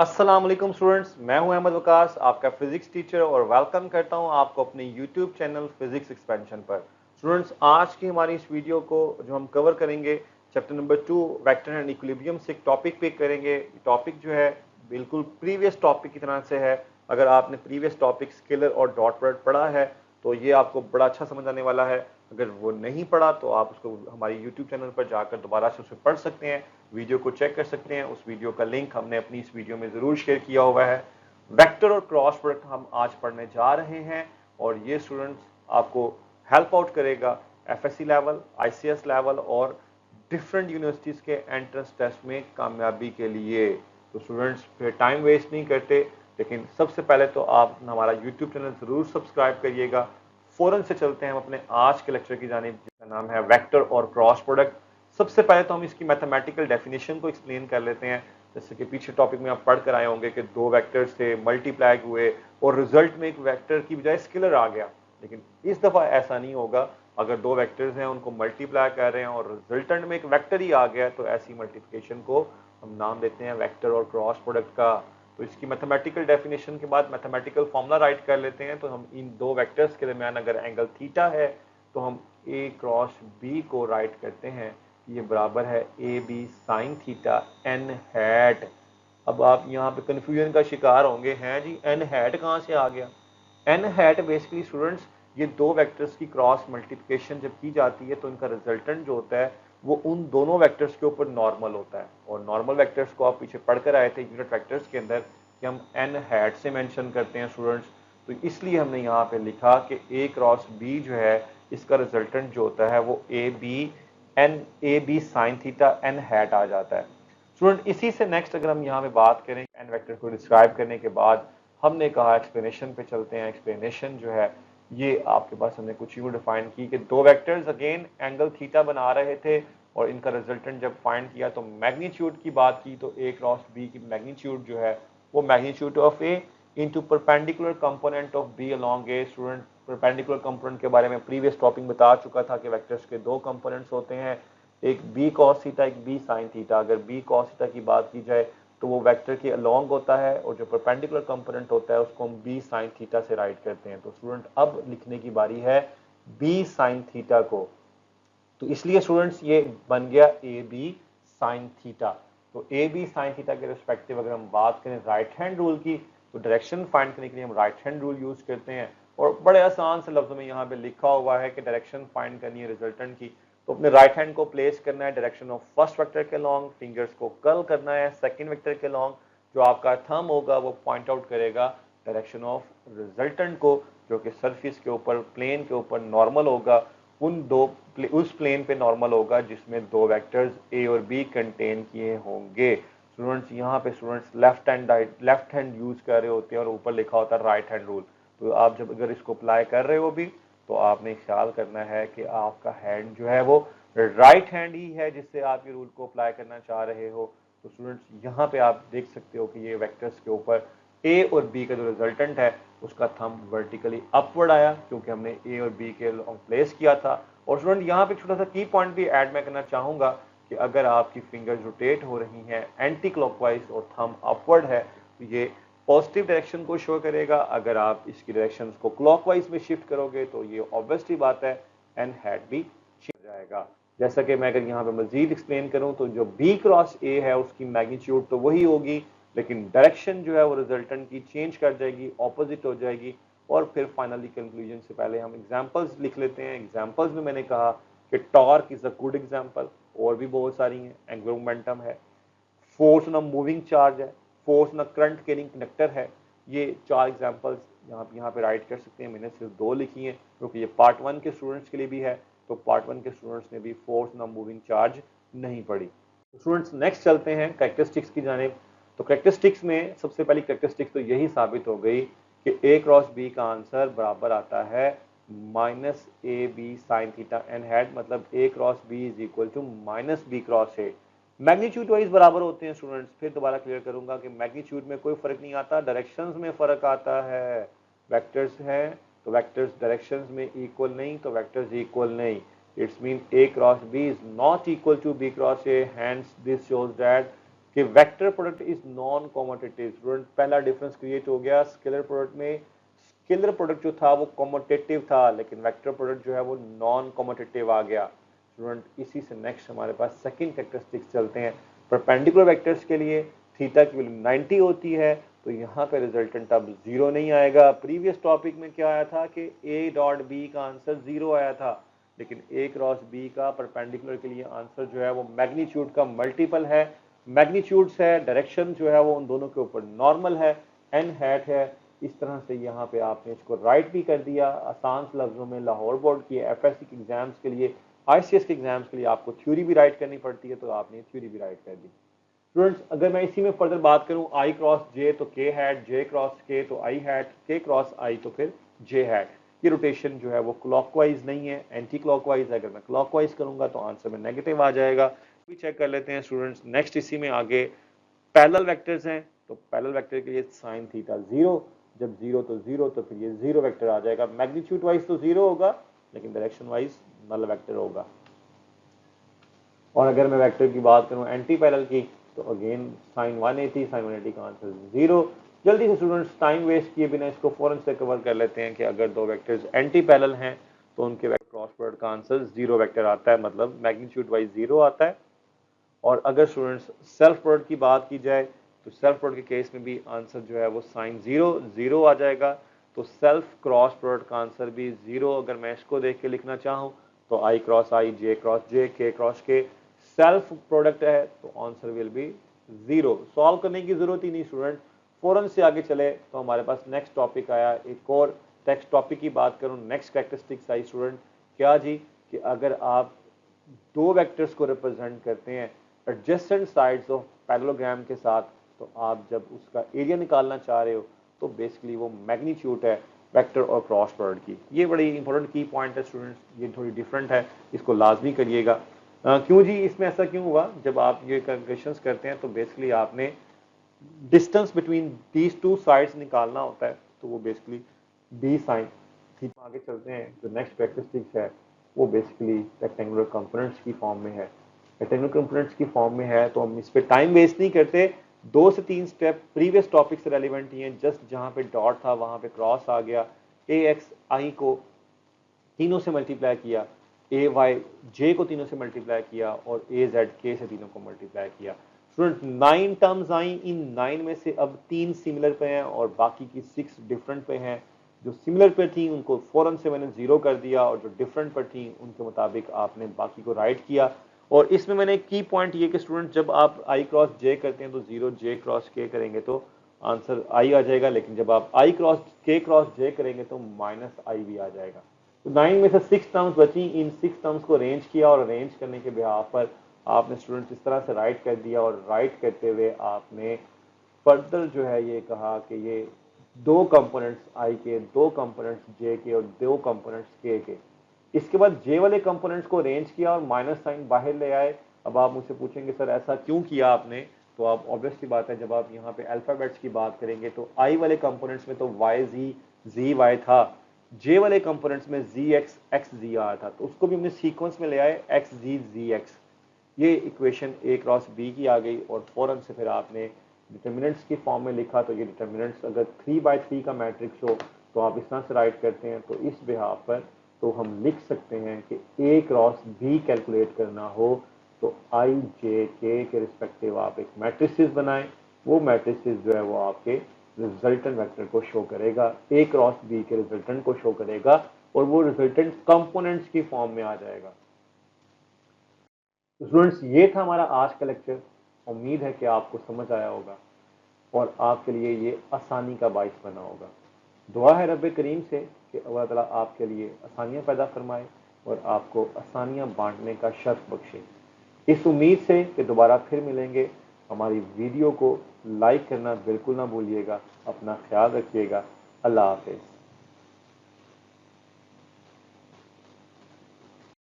अस्सलाम वालेकुम स्टूडेंट्स, मैं हूं अहमद वकास, आपका फिजिक्स टीचर और वेलकम करता हूं आपको अपने यूट्यूब चैनल फिजिक्स एक्सपेंशन पर। स्टूडेंट्स, आज की हमारी इस वीडियो को जो हम कवर करेंगे chapter number 2 vector and equilibrium से एक टॉपिक पिक करेंगे। टॉपिक जो है बिल्कुल प्रीवियस टॉपिक की तरह से है। अगर आपने प्रीवियस टॉपिक स्केलर और डॉट प्रोडक्ट पढ़ा है तो ये आपको बड़ा अच्छा समझ आने वाला है। अगर वो नहीं पढ़ा तो आप उसको हमारी यूट्यूब चैनल पर जाकर दोबारा से उसे पढ़ सकते हैं, वीडियो को चेक कर सकते हैं। उस वीडियो का लिंक हमने अपनी इस वीडियो में ज़रूर शेयर किया हुआ है। वेक्टर और क्रॉस प्रोडक्ट हम आज पढ़ने जा रहे हैं और ये स्टूडेंट्स आपको हेल्प आउट करेगा एफएससी लेवल, आईसीएस लेवल और डिफरेंट यूनिवर्सिटीज़ के एंट्रेंस टेस्ट में कामयाबी के लिए। तो स्टूडेंट्स फिर टाइम वेस्ट नहीं करते, लेकिन सबसे पहले तो आप हमारा यूट्यूब चैनल ज़रूर सब्सक्राइब करिएगा। फ़ौरन से चलते हैं हम अपने आज के लेक्चर की जानिब, जिसका नाम है वेक्टर और क्रॉस प्रोडक्ट। सबसे पहले तो हम इसकी मैथमेटिकल डेफिनेशन को एक्सप्लेन कर लेते हैं। जैसे कि पीछे टॉपिक में आप पढ़ कर आए होंगे कि दो वेक्टर्स थे, मल्टीप्लाई हुए और रिजल्ट में एक वेक्टर की बजाय स्केलर आ गया। लेकिन इस दफ़ा ऐसा नहीं होगा। अगर दो वेक्टर्स हैं, उनको मल्टीप्लाई कर रहे हैं और रिजल्टेंट में एक वेक्टर ही आ गया, तो ऐसी मल्टीप्लिकेशन को हम नाम देते हैं वेक्टर और क्रॉस प्रोडक्ट का। तो इसकी मैथमेटिकल डेफिनेशन के बाद मैथमेटिकल फॉर्मूला राइट कर लेते हैं। तो हम इन दो वेक्टर्स के दरमियान अगर एंगल थीटा है तो हम ए क्रॉस बी को राइट करते हैं, ये बराबर है a b sine theta n hat. अब आप यहाँ पे कंफ्यूजन का शिकार होंगे, हैं जी एन हैट कहाँ से आ गया। एन हैट बेसिकली स्टूडेंट्स, ये दो वेक्टर्स की क्रॉस मल्टीप्लिकेशन जब की जाती है तो इनका रिजल्टेंट जो होता है वो उन दोनों वेक्टर्स के ऊपर नॉर्मल होता है। और नॉर्मल वेक्टर्स को आप पीछे पढ़कर आए थे यूनिट वेक्टर्स के अंदर कि हम एन हैट से मेंशन करते हैं स्टूडेंट्स। तो इसलिए हमने यहाँ पे लिखा कि ए क्रॉस बी जो है इसका रिजल्टेंट जो होता है वो a b sine theta n hat आ जाता है। स्टूडेंट, इसी से नेक्स्ट अगर हम यहाँ पे बात करें एन वेक्टर को डिस्क्राइब करने के बाद हमने कहा एक्सप्लेनेशन पे चलते हैं। एक्सप्लेनेशन जो है ये आपके पास हमने कुछ यूं डिफाइन की कि दो वेक्टर्स अगेन एंगल थीटा बना रहे थे और इनका रिजल्टेंट जब फाइंड किया तो मैग्नीट्यूड की बात की तो ए क्रॉस बी की मैग्नीट्यूड जो है वो magnitude of a into perpendicular component of b along a. Student, perpendicular component के बारे में प्रीवियस टॉपिक बता चुका था कि वेक्टर्स के दो कंपोनेंट्स होते हैं, एक बी कॉस थीटा, एक बी साइन थीटा। अगर बी कॉस थीटा की बात की जाए तो वो वेक्टर के अलोंग होता है और जो परपेंडिकुलर कंपोनेंट होता है उसको हम बी साइन थीटा से राइट करते हैं। तो स्टूडेंट अब लिखने की बारी है बी साइन थीटा को। तो इसलिए स्टूडेंट्स ये बन गया ए बी साइन थीटा। तो ए बी साइन थीटा के रिस्पेक्टिव अगर हम बात करें राइट हैंड रूल की तो डायरेक्शन फाइंड करने के लिए हम राइट हैंड रूल यूज करते हैं और बड़े आसान से लफ्जों में यहाँ पे लिखा हुआ है कि डायरेक्शन फाइंड करनी है रिजल्टेंट की। तो अपने राइट हैंड को प्लेस करना है डायरेक्शन ऑफ फर्स्ट वेक्टर के लॉन्ग, फिंगर्स को कर्ल करना है सेकंड वेक्टर के लॉन्ग। जो आपका थंब होगा वो पॉइंट आउट करेगा डायरेक्शन ऑफ रिजल्टेंट को, जो कि सरफेस के ऊपर प्लेन के ऊपर नॉर्मल होगा। उस प्लेन पे नॉर्मल होगा जिसमें दो वेक्टर्स ए और बी कंटेन किए होंगे। स्टूडेंट्स, यहाँ पे स्टूडेंट्स लेफ्ट हैंड यूज कर रहे होते हैं और ऊपर लिखा होता है राइट हैंड रूल। तो आप जब अगर इसको अप्लाई कर रहे हो भी तो आपने ख्याल करना है कि आपका हैंड जो है वो राइट हैंड ही है जिससे आप ये रूल को अप्लाई करना चाह रहे हो। तो स्टूडेंट्स, यहाँ पे आप देख सकते हो कि ये वेक्टर्स के ऊपर ए और बी का जो रिजल्टेंट है उसका थंब वर्टिकली अपवर्ड आया क्योंकि हमने ए और बी के प्लेस किया था। और स्टूडेंट, यहाँ पे छोटा सा की पॉइंट भी ऐड मैं करना चाहूंगा कि अगर आपकी फिंगर्स रोटेट हो रही हैं एंटी क्लॉकवाइज और थंब अपवर्ड है तो ये पॉजिटिव डायरेक्शन को शो करेगा। अगर आप इसकी डायरेक्शन को क्लॉकवाइज में शिफ्ट करोगे तो ये ऑब्वियसली बात है एन हैट भी शिफ्ट हो जाएगा। जैसा कि मैं अगर यहाँ पे मजीद एक्सप्लेन करूँ तो जो बी क्रॉस ए है उसकी मैग्नीट्यूड तो वही होगी, लेकिन डायरेक्शन जो है वो रिजल्टेंट की चेंज कर जाएगी, ऑपोजिट हो जाएगी। और फिर फाइनली कंक्लूजन से पहले हम एग्जांपल्स लिख लेते हैं। एग्जांपल्स में मैंने कहा कि torque is a good example, और भी बहुत सारी हैं। एंगुलर मोमेंटम है, force on a moving charge है, force on a current carrying conductor है। ये चार एग्जांपल्स यहाँ पे राइट कर सकते हैं। मैंने सिर्फ दो लिखी हैं क्योंकि ये पार्ट 1 के स्टूडेंट्स के लिए भी है, तो पार्ट 1 के स्टूडेंट्स ने भी force on a moving charge नहीं पढ़ी। स्टूडेंट्स, नेक्स्ट चलते हैं कैरेक्टरिस्टिक्स की जानिब। तो कैरेक्टरिस्टिक्स में सबसे पहली कैरेक्टरिस्टिक्स तो यही साबित हो गई कि ए क्रॉस बी का आंसर बराबर आता है minus a b sine theta n hat, मतलब a cross b is equal to minus b cross a. Magnitude wise बराबर होते हैं स्टूडेंट्स। फिर दोबारा क्लियर करूंगा कि मैग्नीट्यूड में कोई फर्क नहीं आता, डायरेक्शंस में फर्क आता है। वेक्टर्स हैं तो वेक्टर्स डायरेक्शंस में इक्वल नहीं तो वेक्टर्स इक्वल नहीं। It's mean a cross b is not equal to b cross a, hence this shows that कि vector product is non commutative. Student पहला डिफरेंस क्रिएट हो गया स्केलर प्रोडक्ट में। Scalar product जो था वो कॉमोटेटिव था, लेकिन वेक्टर प्रोडक्ट जो है वो नॉन कॉमोटेटिव आ गया। स्टूडेंट इसी से नेक्स्ट हमारे पास सेकंड कैरेक्टरिस्टिक्स चलते हैं। परपेंडिकुलर वेक्टर्स के लिए थीटा की वैल्यू 90 होती है, तो यहाँ पे रिजल्टेंट अब 0 नहीं आएगा। प्रीवियस टॉपिक में क्या आया था कि ए डॉट बी का आंसर 0 आया था, लेकिन ए क्रॉस बी का परपेंडिकुलर के लिए आंसर जो है वो मैग्नीट्यूड का मल्टीपल है। मैग्नीट्यूड्स है, डायरेक्शन जो है वो उन दोनों के ऊपर नॉर्मल है, एन हैट है। इस तरह से यहाँ पे आपने इसको राइट भी कर दिया। आसान लफ्जों में लाहौर बोर्ड की एफएससी के एग्जाम्स के लिए, आईसीएस के एग्जाम्स के लिए आपको थ्योरी भी राइट करनी पड़ती है, तो आपने थ्योरी भी राइट कर दी। स्टूडेंट्स अगर मैं इसी में फर्दर बात करूं, आई क्रॉस जे तो के हैट, जे क्रॉस के तो आई हैट, के क्रॉस आई तो फिर जे हैट। ये रोटेशन जो है वो क्लॉकवाइज नहीं है, एंटी क्लॉकवाइज है। अगर मैं क्लॉकवाइज करूंगा तो आंसर में नेगेटिव आ जाएगा। भी चेक कर लेते हैं स्टूडेंट्स। नेक्स्ट इसी में आगे पैरेलल वेक्टर्स हैं, तो पैरेलल वेक्टर के लिए साइन थीटा 0, जब 0 तो 0, तो फिर ये 0 वेक्टर आ जाएगा। मैग्नीट्यूड वाइज तो 0 होगा, लेकिन डायरेक्शन वाइज नल वेक्टर होगा। और अगर मैं वेक्टर की बात करूं एंटी पैरेलल की, तो अगेन साइन 180, साइन 180 का आंसर 0। जल्दी से स्टूडेंट्स टाइम वेस्ट किए बिना इसको फौरन से कवर कर लेते हैं कि अगर दो वेक्टर्स एंटी पैरेलल हैं तो उनके क्रॉस प्रोडक्ट का आंसर 0 वेक्टर आता है, मतलब मैग्नीट्यूड वाइज 0 आता है। और अगर स्टूडेंट्स सेल्फ प्रोडक्ट की बात की जाए, तो सेल्फ प्रोडक्ट के केस में भी आंसर जो है वो साइन 0 0 आ जाएगा। तो सेल्फ क्रॉस प्रोडक्ट का आंसर भी 0। अगर मैं इसको देख के लिखना चाहूँ तो आई क्रॉस आई, जे क्रॉस जे, के क्रॉस के। सेल्फ प्रोडक्ट है तो आंसर विल बी 0। सॉल्व करने की जरूरत ही नहीं स्टूडेंट, फौरन से आगे चले तो हमारे पास नेक्स्ट टॉपिक आया। एक और नेक्स्ट टॉपिक की बात करूं, नेक्स्ट कैरेक्टरिस्टिक्स आई स्टूडेंट, क्या जी कि अगर आप दो वेक्टर्स को रिप्रेजेंट करते हैं एडजेसेंट साइड्स ऑफ पैरेललोग्राम के साथ, तो आप जब उसका एरिया निकालना चाह रहे हो तो बेसिकली वो मैग्नीट्यूड है वेक्टर और क्रॉस प्रोडक्ट की। ये बड़ी इंपॉर्टेंट की पॉइंट है स्टूडेंट्स, ये थोड़ी डिफरेंट है, इसको लाजमी करिएगा। क्यों जी इसमें ऐसा क्यों हुआ? जब आप ये कैलकुलेशंस करते हैं तो बेसिकली आपने distance between these two sides निकालना होता है, तो वो बेसिकली डी साइन थीटा। आगे चलते हैं, जो नेक्स्ट कैरेक्टरिस्टिक्स है वो बेसिकली रेक्टेंगुलर कंपोनेंट्स की फॉर्म में है। रेक्टेंगुलर कंपोनेंट्स की फॉर्म में है तो हम इस पे टाइम वेस्ट नहीं करते। 2 से 3 स्टेप प्रीवियस टॉपिक से रेलिवेंट ही हैं। जस्ट जहां पे डॉट था वहां पे क्रॉस आ गया, ए एक्स आई को तीनों से मल्टीप्लाई किया, ए वाई जे को तीनों से मल्टीप्लाई किया, और ए जेड के से तीनों को मल्टीप्लाई किया। स्टूडेंट 9 टर्म्स आई, इन 9 में से अब 3 सिमिलर पे हैं और बाकी की 6 डिफरेंट पे हैं। जो सिमिलर पे थी उनको फौरन से मैंने 0 कर दिया, और जो डिफरेंट पर थी उनके मुताबिक आपने बाकी को राइट किया। और इसमें मैंने की पॉइंट ये कि स्टूडेंट जब आप आई क्रॉस जे करते हैं तो 0 जे क्रॉस के करेंगे तो आंसर आई आ जाएगा, लेकिन जब आप आई क्रॉस के क्रॉस जे करेंगे तो माइनस आई भी आ जाएगा। तो 9 में से 6 टर्म्स बची, इन 6 टर्म्स को अरेंज किया, और अरेंज करने के बिहाफ पर आपने स्टूडेंट्स इस तरह से राइट कर दिया। और राइट करते हुए आपने फर्दर जो है ये कहा कि ये 2 कंपोनेंट्स आई के, 2 कंपोनेंट्स जे के और 2 कंपोनेंट्स के। इसके बाद जे वाले कंपोनेंट्स को अरेंज किया और माइनस साइन बाहर ले आए। अब आप मुझसे पूछेंगे सर ऐसा क्यों किया आपने, तो आप ऑब्वियस सी बात है, जब आप यहाँ पे अल्फाबेट्स की बात करेंगे तो आई वाले कंपोनेंट्स में तो वाई जी वाई था, जे वाले कंपोनेंट्स में जी एक्स जी आया था, तो उसको भी हमने सीक्वेंस में ले आए एक्स जी एक्स। ये इक्वेशन ए क्रॉस बी की आ गई, और फौरन से फिर आपने डिटर्मिनेंट्स की फॉर्म में लिखा। तो ये डिटर्मिनेंट्स अगर 3/3 का मैट्रिक्स हो तो आप इस तरह से राइट करते हैं। तो इस बिहाफ पर तो हम लिख सकते हैं कि ए क्रॉस बी कैलकुलेट करना हो तो आई जे के रिस्पेक्टिव आप एक मैट्रिसेस बनाएं। वो मैट्रिसेस जो है वो आपके रिजल्टेंट वेक्टर को शो करेगा, ए क्रॉस बी के रिजल्टेंट को शो करेगा, और वो रिजल्टेंट कंपोनेंट्स की फॉर्म में आ जाएगा। तो स्टूडेंट्स ये था हमारा आज का लेक्चर। उम्मीद है कि आपको समझ आया होगा और आपके लिए ये आसानी का बाइस बना होगा। दुआ है रब करीम से कि अल्लाह ताला आपके लिए आसानियां पैदा फरमाए और आपको आसानियां बांटने का शर्फ बख्शे। इस उम्मीद से कि दोबारा फिर मिलेंगे। हमारी वीडियो को लाइक करना बिल्कुल ना भूलिएगा। अपना ख्याल रखिएगा। अल्लाह हाफिज।